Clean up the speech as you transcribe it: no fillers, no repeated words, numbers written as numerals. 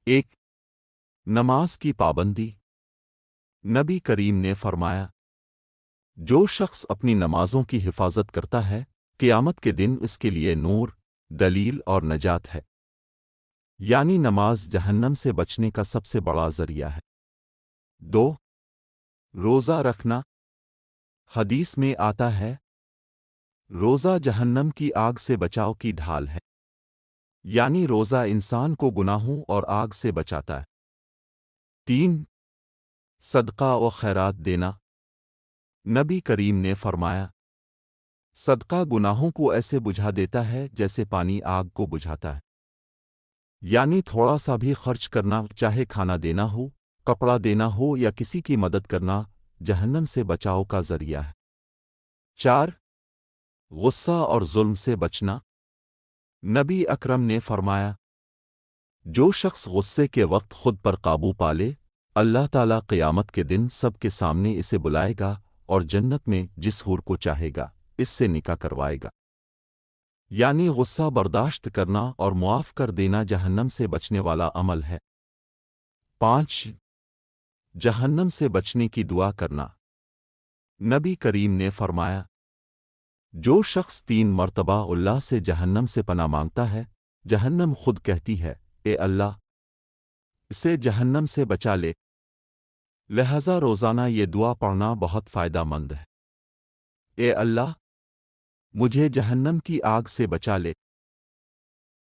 ایک نماز کی پابندی۔ نبی کریم نے فرمایا، جو شخص اپنی نمازوں کی حفاظت کرتا ہے قیامت کے دن اس کے لیے نور، دلیل اور نجات ہے۔ یعنی نماز جہنم سے بچنے کا سب سے بڑا ذریعہ ہے۔ 2 روزہ رکھنا۔ حدیث میں آتا ہے، روزہ جہنم کی آگ سے بچاؤ کی ڈھال ہے۔ یعنی روزہ انسان کو گناہوں اور آگ سے بچاتا ہے۔ 3 صدقہ و خیرات دینا۔ نبی کریم نے فرمایا، صدقہ گناہوں کو ایسے بجھا دیتا ہے جیسے پانی آگ کو بجھاتا ہے۔ یعنی تھوڑا سا بھی خرچ کرنا، چاہے کھانا دینا ہو، کپڑا دینا ہو یا کسی کی مدد کرنا، جہنم سے بچاؤ کا ذریعہ ہے۔ 4 غصہ اور ظلم سے بچنا۔ نبی اکرم نے فرمایا، جو شخص غصے کے وقت خود پر قابو پالے، اللہ تعالیٰ قیامت کے دن سب کے سامنے اسے بلائے گا اور جنت میں جس حور کو چاہے گا اس سے نکاح کروائے گا۔ یعنی غصہ برداشت کرنا اور معاف کر دینا جہنم سے بچنے والا عمل ہے۔ 5 جہنم سے بچنے کی دعا کرنا۔ نبی کریم نے فرمایا، جو شخص 3 مرتبہ اللہ سے جہنم سے پناہ مانگتا ہے، جہنم خود کہتی ہے، اے اللہ، اسے جہنم سے بچا لے۔ لہذا روزانہ یہ دعا پڑھنا بہت فائدہ مند ہے۔ اے اللہ، مجھے جہنم کی آگ سے بچا لے۔